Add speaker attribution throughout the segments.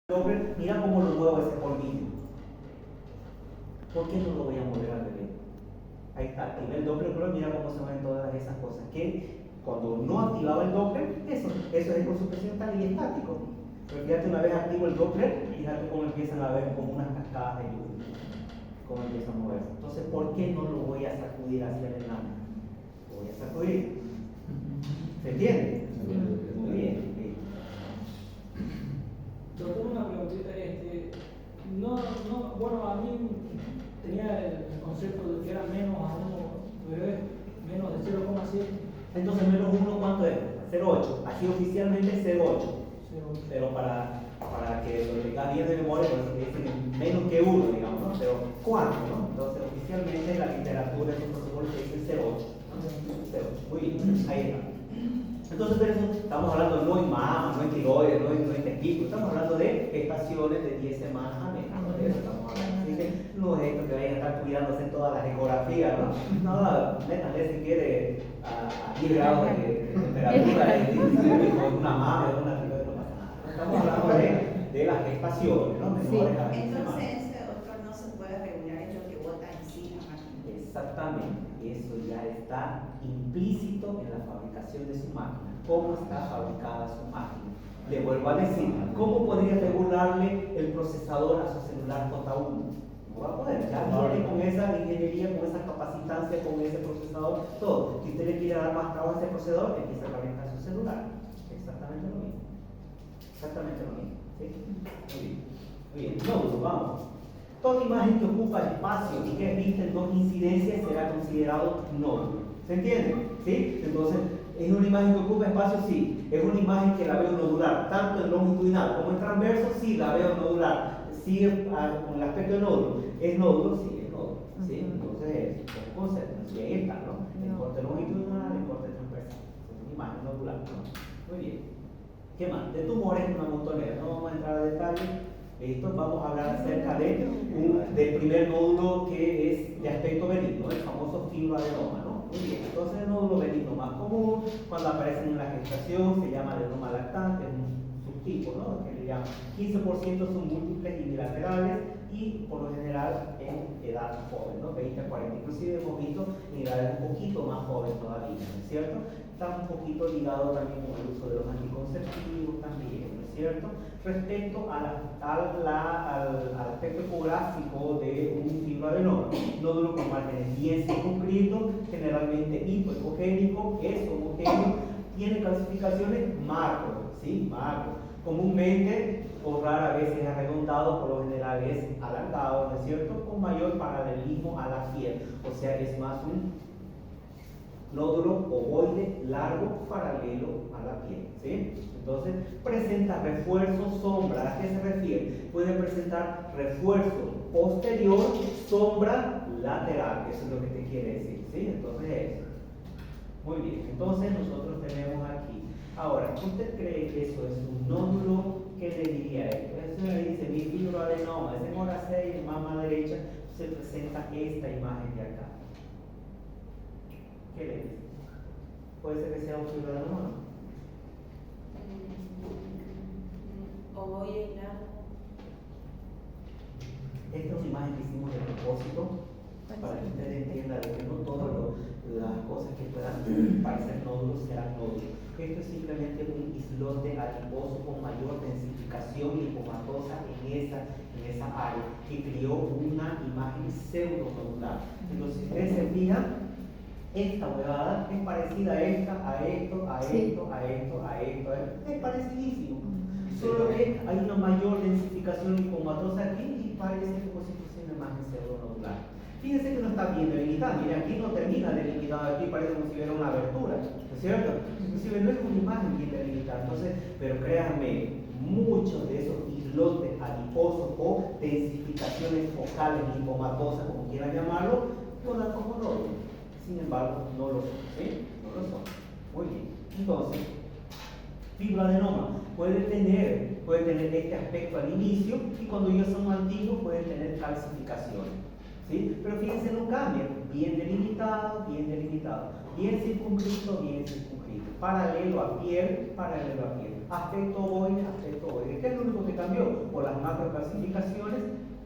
Speaker 1: Doppler, mira cómo lo muevo ese polvillo. ¿Por qué no lo voy a mover al revés? Ahí está, activé el Doppler, pero mira cómo se mueven todas esas cosas. Que cuando no activaba el Doppler, eso es el por supresión tal y estático. Pero fíjate, una vez activo el Doppler, fíjate cómo empiezan a ver como unas cascadas de luz. Cómo empieza a moverse. Entonces, ¿por qué no lo voy a sacudir hacia adelante? Lo voy a sacudir. ¿Se entiende? Muy bien.
Speaker 2: Doctor, una preguntita. Bueno, a mí tenía el concepto de que era menos a 1, menos de 0,7.
Speaker 1: Entonces, menos 1, ¿cuánto es? 0,8. Aquí oficialmente es 0,8. Pero para que lo tengas bien de memoria, por eso que dicen menos que 1, digamos, ¿no? Pero ¿cuánto, no? Entonces, oficialmente la literatura de estos protocolos te dice 0,8. 0,8. Muy bien, ahí está. Entonces, pero estamos hablando no en mama, no en tiroides, no en testículos, estamos hablando de gestaciones de 10 semanas a menos. De eso estamos hablando. Así que no es esto que vayan a estar cuidándose en todas las ecografías, ¿no? No, métanle si quiere a 10 grados de temperatura en una mama, en una tiroides, no pasa nada. Estamos hablando de las gestaciones, ¿no? Menores a 10 semanas.
Speaker 3: Entonces, ese otro no se puede regular en lo que bota en sí la máquina.
Speaker 1: Exactamente, eso ya está implícito en la fabricación de su máquina. ¿Cómo está fabricada su máquina? Le vuelvo a decir, ¿cómo podría regularle el procesador a su celular J1? No va a poder, ya viene con esa ingeniería, con esa capacitancia, con ese procesador, todo. Si usted le quiere dar más trabajo a ese procesador, empieza a fabricar su celular. Exactamente lo mismo. Exactamente lo mismo. ¿Sí? Muy bien. Muy bien, nódulo, vamos. Toda imagen que ocupa espacio y que existe en 2 incidencias será considerado nódulo. ¿Se entiende? ¿Sí? Entonces, ¿es una imagen que ocupa espacio? Sí. ¿Es una imagen que la veo nodular, tanto en longitudinal como en transverso? Sí, la veo nodular. ¿Sigue con el aspecto de nódulo? ¿Es nódulo? Sí, es nódulo. ¿Sí? Entonces, es un concepto. Sí, ahí está, ¿no? El corte longitudinal, el corte transversal. Es una imagen nodular, ¿no? Muy bien. ¿Qué más? De tumores, una montonera. No vamos a entrar a detalle. Listo, vamos a hablar acerca del primer nódulo que es de aspecto benigno, el famoso fibroadenoma, ¿no? Muy bien, entonces el nódulo benigno más común, cuando aparecen en la gestación, se llama adenoma lactante, es un subtipo, ¿no? Que le llaman 15% son múltiples y bilaterales y por lo general en edad joven, ¿no? 20 a 40, inclusive hemos visto en edades un poquito más jóvenes todavía, ¿no es cierto? Está un poquito ligado también con el uso de los anticonceptivos también, ¿no es cierto? Respecto al aspecto ecográfico de un fibroadenoma, nódulo con márgenes bien circunscritos, generalmente hipoecogénico, es homogéneo, tiene calcificaciones macro, ¿sí? Macro. Comúnmente o rara vez es arredondado, por lo general es alargado, ¿no es cierto? Con mayor paralelismo a la piel, o sea, es más un nódulo ovoide largo paralelo a la piel, ¿sí? Entonces, presenta refuerzo sombra. ¿A qué se refiere? Puede presentar refuerzo posterior, sombra lateral. Eso es lo que te quiere decir, ¿sí? Entonces, eso. Muy bien. Entonces, nosotros tenemos aquí. Ahora, ¿usted cree que eso es un nódulo? ¿Qué le diría esto? Eso le dice mi fibroadenoma. Es en hora 6, en mama derecha, se presenta esta imagen de acá. ¿Qué le dice? ¿Puede ser que sea un fibroadenoma?
Speaker 3: Ovoide largo.
Speaker 1: Esta es una imagen que hicimos de propósito para que usted entienda de que no todas las cosas que puedan parecer nódulos serán nódulos. Esto es simplemente un islote adiposo con mayor densificación lipomatosa en esa área que creó una imagen pseudonodular. Entonces, si ustedes se fijan, esta huevada es parecida a esto, es parecidísimo. Solo que hay una mayor densificación lipomatosa aquí y parece como si fuese una imagen pseudonodular. Fíjense que no está bien delimitada, miren, aquí no termina delimitado, aquí parece como si hubiera una abertura, ¿no es cierto? Inclusive no es una imagen bien delimitada, entonces, pero créanme, muchos de esos islotes adiposos o densificaciones focales lipomatosas, como quieran llamarlo, no dan como nódulos. Sin embargo, no lo son, ¿sí? No lo son. Muy bien. Entonces, fibroadenoma puede tener este aspecto al inicio y cuando ellos son antiguos pueden tener calcificaciones, ¿sí? Pero fíjense, no cambia. Bien delimitado, bien delimitado. Bien circunscrito, bien circunscrito. Paralelo a piel, paralelo a piel. Aspecto ovoide, aspecto ovoide. ¿Qué es lo único que cambió? Por macroclasificaciones,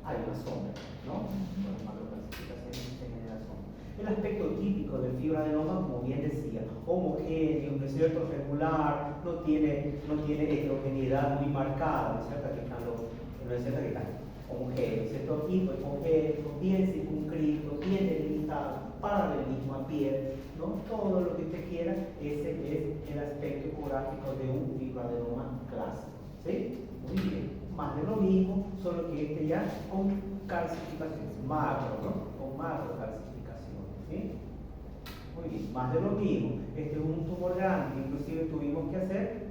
Speaker 1: hay una sombra, ¿no? Con las macroclasificaciones se genera sombra. El aspecto típico del fibroadenoma, como bien decía, homogéneo, ¿no es cierto? Regular, no tiene heterogeneidad muy marcada, ¿no es cierto? Aquí están ¿no es cierto? Aquí están homogéneos, ¿cierto? Hipogénico, bien circunscrito, bien delimitado, paralelismo a piel, ¿no? Todo lo que usted quiera, ese es el aspecto ecográfico de un fibroadenoma clásico, ¿sí? Muy bien, más de lo mismo, solo que ya con calcificaciones, macro, ¿no? Con macro calcificaciones, ¿sí? Muy bien, más de lo mismo, este es un tumor grande, inclusive tuvimos que hacer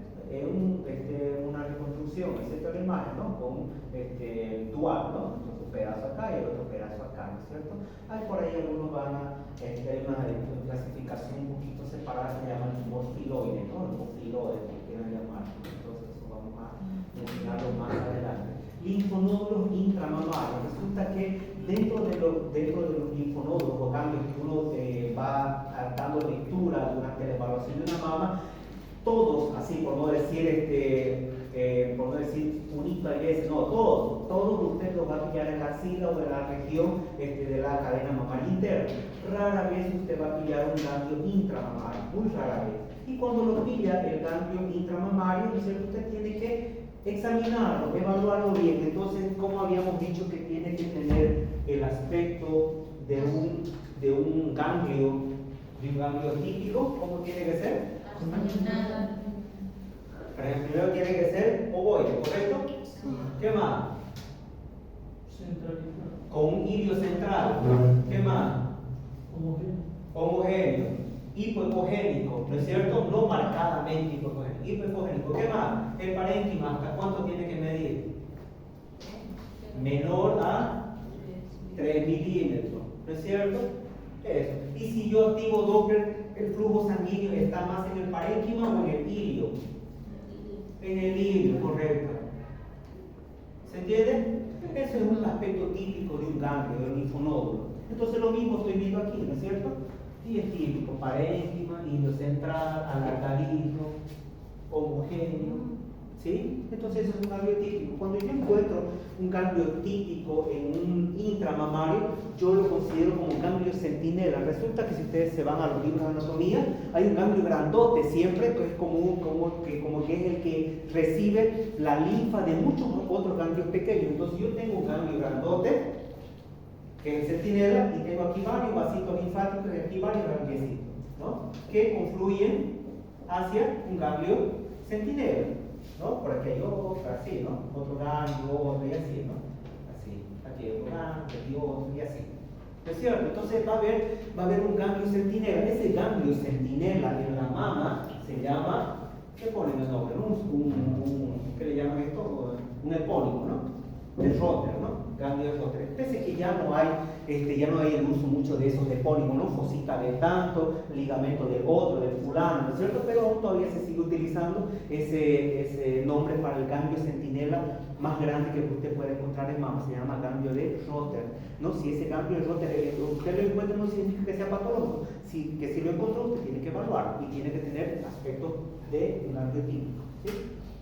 Speaker 1: una reconstrucción, etcétera, de la imagen, ¿no? Con dual, ¿no? Entonces un pedazo acá y el otro pedazo acá, ¿no es cierto? Hay por ahí algunos hay una clasificación un poquito separada, se llama el tumor filoide, ¿no? El tumor filoide, como quieran llamarlo. Entonces eso vamos a mencionarlo más adelante. Linfonódulos intramamarios. Resulta que dentro de los linfonódulos o cambios que uno va dando lectura durante la evaluación de una mama, todos, así por no decir unito y veces, no, todos usted los va a pillar en la axila o en la región de la cadena mamaria interna. Rara vez usted va a pillar un ganglio intramamario, muy rara vez. Y cuando lo pilla el ganglio intramamario, usted tiene que examinarlo, evaluarlo bien. Entonces, como habíamos dicho que tiene que tener el aspecto de un ganglio típico, ¿cómo tiene que ser? Primero tiene que ser ovoide, ¿correcto? ¿Qué más?
Speaker 2: Centralizado.
Speaker 1: Con un ilio central. ¿Qué más? Homogéneo. Hipoecogénico, ¿no es cierto? No marcadamente hipoecogénico. ¿Qué más? El parénquima, ¿hasta cuánto tiene que medir? Menor a 3 milímetros, ¿no es cierto? Eso. Y si yo activo Doppler, el flujo sanguíneo está más en el parénquima o en el ilio. En el ilio, correcto. ¿Se entiende? Ese es un aspecto típico de un ganglio, de un linfonódulo. Entonces lo mismo estoy viendo aquí, ¿no es cierto? Y es típico, parénquima, ilio central, alargadito, homogéneo. ¿Sí? Entonces eso es un ganglio típico. Cuando yo encuentro un ganglio típico en un intramamario, yo lo considero como un ganglio centinela. Resulta que si ustedes se van a los libros de anatomía, hay un ganglio grandote siempre, que es como que es el que recibe la linfa de muchos otros ganglios pequeños. Entonces yo tengo un ganglio grandote, que es el centinela, y tengo aquí varios vasitos linfáticos y aquí varios gangliecitos, ¿no? Que confluyen hacia un ganglio centinela, ¿no? Por aquí hay otro, así, ¿no? Otro ganglio, otro y así, ¿no? Así, aquí hay otro ganglio, aquí otro y así. ¿No es cierto? Entonces va a haber un ganglio centinela. Ese ganglio centinela en la mama se llama, ¿qué ponen el nombre? ¿Qué le llaman esto? Un epónimo, ¿no? De Rotter, ¿no? Ganglio de Rotter. Pese que ya no hay el uso mucho de esos epónimos, ¿no? Fosita de tanto, ligamento del otro, del fulano, ¿no es cierto? Pero aún todavía se sigue utilizando ese nombre para el ganglio centinela más grande que usted puede encontrar en mama. Se llama ganglio de Rotter, ¿no? Si ese ganglio de Rotter usted lo encuentra, no significa que sea patológico. Que si lo encontró, usted tiene que evaluarlo y tiene que tener aspectos de un ganglio típico, ¿sí?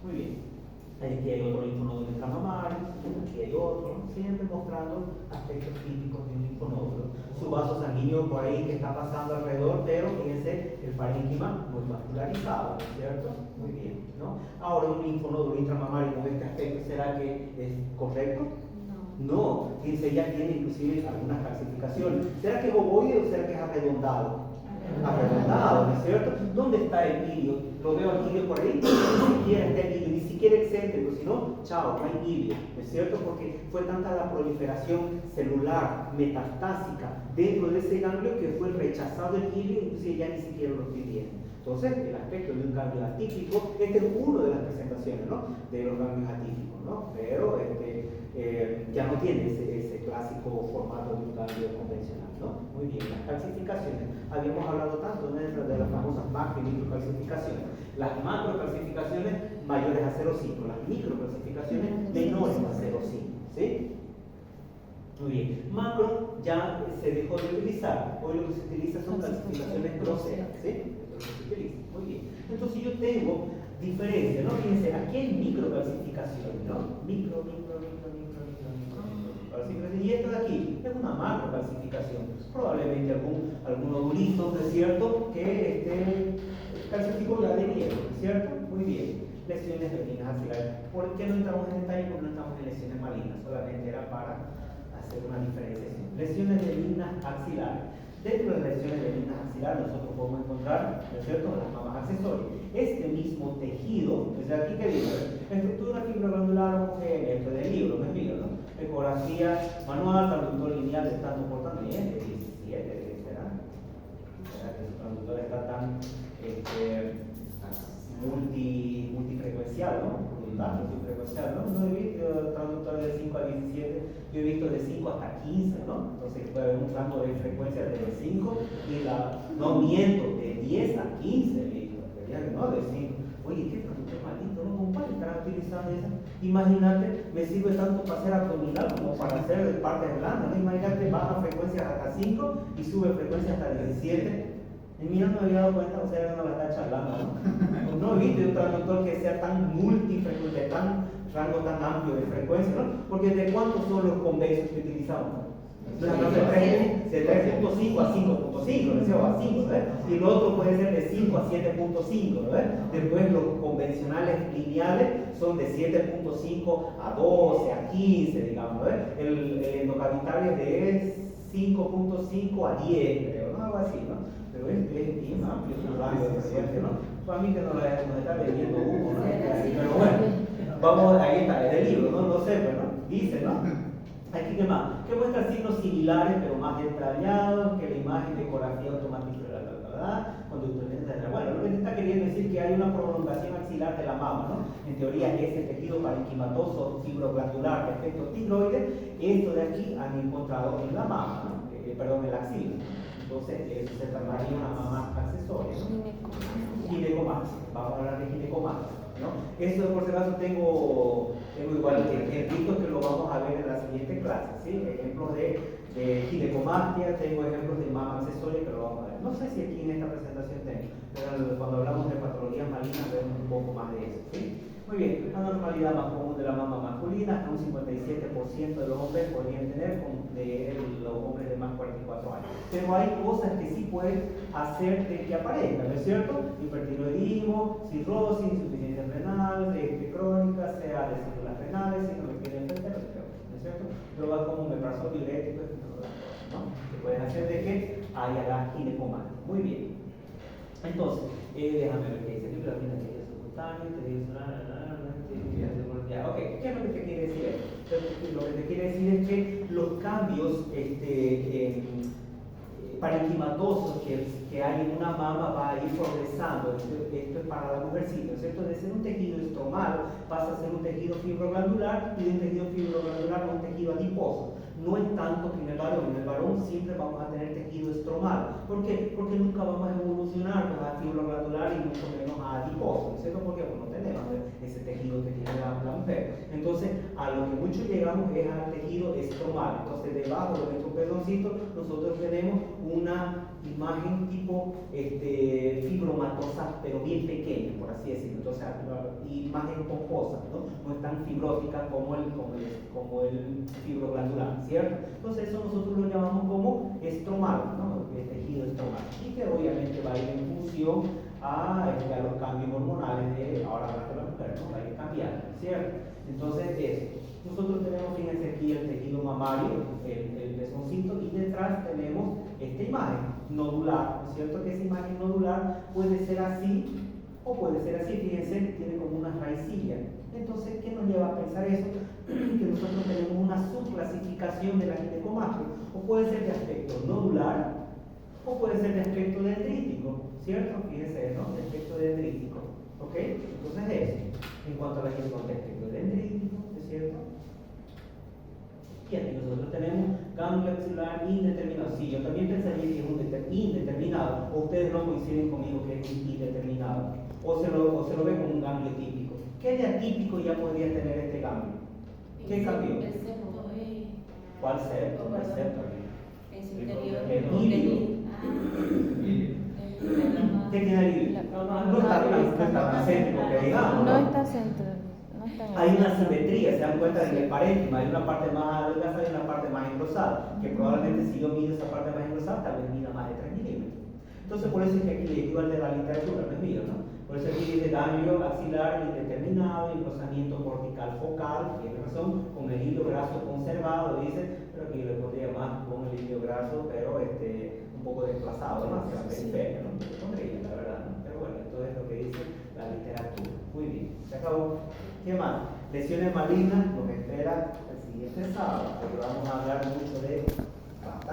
Speaker 1: Muy bien. Aquí hay otro linfonódulo intramamario, aquí hay otro, siempre mostrando aspectos típicos de un linfonódulo. Su vaso sanguíneo por ahí que está pasando alrededor, pero fíjense, el parénquima muy vascularizado, ¿no es cierto? Muy bien, ¿no? Ahora, un linfonódulo intramamario con este aspecto, ¿será que es correcto? No, fíjense, ya tiene inclusive algunas calcificaciones. ¿Será que es ovoide o será que es arredondado? Arredondado, ¿no es cierto? ¿Dónde está el ilio? Lo veo al ilio por ahí, ni siquiera está el ilio, ni siquiera excéntrico, si no, chao, no hay ilio, ¿no es cierto? Porque fue tanta la proliferación celular metastásica dentro de ese ganglio que fue rechazado el ilio, inclusive ya ni siquiera lo estoy viendo. Entonces, el aspecto de un ganglio atípico, este es uno de las presentaciones, ¿no? De los ganglios atípicos, ¿no? Pero ya no tiene ese clásico formato de un ganglio convencional, ¿no? Muy bien, las calcificaciones. Habíamos hablado tanto dentro de las famosas macro y microcalcificaciones. Las macrocalcificaciones mayores a 0,5, las microcalcificaciones menores a 0,5, ¿sí? Muy bien. Macro ya se dejó de utilizar. Hoy lo que se utiliza son calcificaciones groseras, ¿sí? Muy bien. Entonces yo tengo diferencia, ¿no? Fíjense, aquí hay microcalcificaciones, ¿no? Micro. Y esto de aquí es una macrocalcificación. Probablemente algún nodulito, ¿no es cierto?, que esté calcificó ya de hierro, ¿no es cierto? Muy bien. Lesiones benignas axilares. ¿Por qué no entramos en detalle? Porque no estamos en lesiones malignas, solamente era para hacer una diferenciación. Lesiones benignas axilares. Dentro de las lesiones benignas axilares nosotros podemos encontrar, ¿no es cierto?, las mamas accesorias. Este mismo tejido, desde aquí que dice, estructura fibroglandular homogénea, esto es del libro, no es mío, ¿no? Ecografía manual, transductor lineal de tanto por tanto, 17, ¿será? ¿Será que su transductor está tan multifrecuencial, ¿no? Multifrecuencial, ¿no? No he visto traductores de 5 a 17, yo he visto de 5 hasta 15, ¿no? Entonces puede haber un rango de frecuencia de 5 y no miento, de 10 a 15, no de 5. Oye, qué traductor maldito, ¿no? ¿Cómo puede estar utilizando eso? Imagínate, me sirve tanto para hacer abdominal como para hacer partes blandas, ¿no? Imagínate, baja frecuencia hasta 5 y sube frecuencia hasta 17. Y mira, no me había dado cuenta, o sea, no la está charlando, ¿no? No he visto un traductor que sea tan multifrecuente, tan rango tan amplio de frecuencia, ¿no? Porque ¿de cuántos son los convexos que utilizamos? De 3.5 a 5.5, o a 5, ¿ves? Y el otro puede ser de 5 a 7.5, ¿ves? Después los convencionales lineales son de 7.5 a 12, a 15, digamos, ¿ves? El endocavitario es de 5.5 a 10, creo, ¿no? Algo así, ¿no? Pero es bien amplio su rango de frecuencia, ¿no? Para mí que nos está vendiendo humo, ¿no? Pero bueno, vamos, ahí está, es del libro, ¿no? No sé, pero ¿no? Dice, ¿no? Aquí, ¿qué más? Que muestra signos similares, pero más detallados que la imagen de ecografía automática, bueno, lo que te está queriendo decir que hay una prolongación axilar de la mama, ¿no? En teoría es el tejido parenquimatoso fibroglandular de efecto tiroides. Esto de aquí han encontrado en la mama, ¿no? En la axila. Entonces, eso se llamaría una mama accesoria, ¿no? Ginecomastia. Vamos a hablar de ginecomastia, ¿no? Esto, por si acaso, tengo igual ejemplos que lo vamos a ver en la siguiente clase, ¿sí? Ejemplos de ginecomastia, tengo ejemplos de mama accesoria que lo vamos a ver. No sé si aquí en esta presentación tengo, pero cuando hablamos de patologías malignas vemos un poco más de eso, ¿sí? Muy bien, la normalidad más común de la mama masculina, hasta un 57% de los hombres podrían tener, de los hombres de más de 44 años. Pero hay cosas que sí pueden hacer que aparezcan, ¿no es cierto? Hipertiroidismo, cirrosis, insuficiencia renal, crónica, sea de células renales, si no me quieren entender, ¿no es cierto? Drogas como omeprazol, diuréticos, ¿no? Que pueden hacer de que haya la ginecomastia. Muy bien. Entonces, déjame ver qué dice. Ok, ¿qué es lo que te quiere decir? Lo que te quiere decir es que los cambios parenquimatosos que hay en una mama va a ir progresando. Esto es para la mujercita, ¿cierto? De ser un tejido estromal pasa a ser un tejido fibroglandular y de un tejido fibroglandular a un tejido adiposo. No es tanto que en el varón siempre vamos a tener tejido estromal. ¿Por qué? Porque nunca vamos a evolucionar a fibroglandular y mucho menos a adiposo, ¿cierto? Porque no tenemos ese tejido que tiene la mujer. Entonces, a lo que mucho llegamos es al tejido estromal. Entonces, debajo de nuestro pezoncito nosotros tenemos una imagen tipo fibromatosa, pero bien pequeña, por así decirlo. Entonces, imagen pomposa, ¿no? No es tan fibrótica como el fibroglandular, ¿cierto? Entonces, eso nosotros lo llamamos como estromal, ¿no? El tejido estromal. Y que obviamente va a ir en función a los cambios hormonales de ahora de la mujer, ¿no? Va a ir cambiando, ¿cierto? Entonces, eso. Nosotros tenemos, fíjense aquí, el tejido mamario, el pezoncito, y detrás tenemos esta imagen nodular, ¿no es cierto? Que esa imagen nodular puede ser así o puede ser así, fíjense, tiene como una raicilla. Entonces, ¿qué nos lleva a pensar eso? Que nosotros tenemos una subclasificación de la ginecomastia, o puede ser de aspecto nodular, o puede ser de aspecto dendrítico, ¿cierto? Fíjense, ¿no? De aspecto dendrítico, ¿ok? Entonces, eso, en cuanto a la ginecomastia, de aspecto dendrítico, ¿es cierto? Y aquí nosotros tenemos ganglio axilar indeterminado. Sí, yo también pensaría que es un indeterminado, o ustedes no coinciden conmigo que es un indeterminado, o se lo ve como un ganglio típico. ¿Qué de atípico ya podría tener este ganglio? ¿Qué cambió? ¿Cuál septo? ¿Cuál septo? El ilio. ¿Qué tiene el ilio? No está tan céntrico que digamos.
Speaker 4: No está centro.
Speaker 1: Hay una simetría, se dan cuenta de que el parénquima hay una parte más adelgazada y una parte más engrosada, que probablemente si yo mido esa parte más engrosada, tal vez mida más de 3 milímetros. Entonces por eso es que aquí le digo al de la literatura, no es mío, ¿no? Por eso aquí dice daño axilar indeterminado, engrosamiento cortical focal, tiene razón, con el hilo graso conservado, dice, pero aquí le pondría más con el hilo graso, pero un poco desplazado, ¿no? Hacia la periferia, ¿no? Le pondría, la verdad, ¿no? Pero bueno, esto es lo que dice la literatura. Muy bien, se acabó. ¿Qué más? Lesiones malignas nos espera el siguiente sábado, porque vamos a hablar mucho de bastante.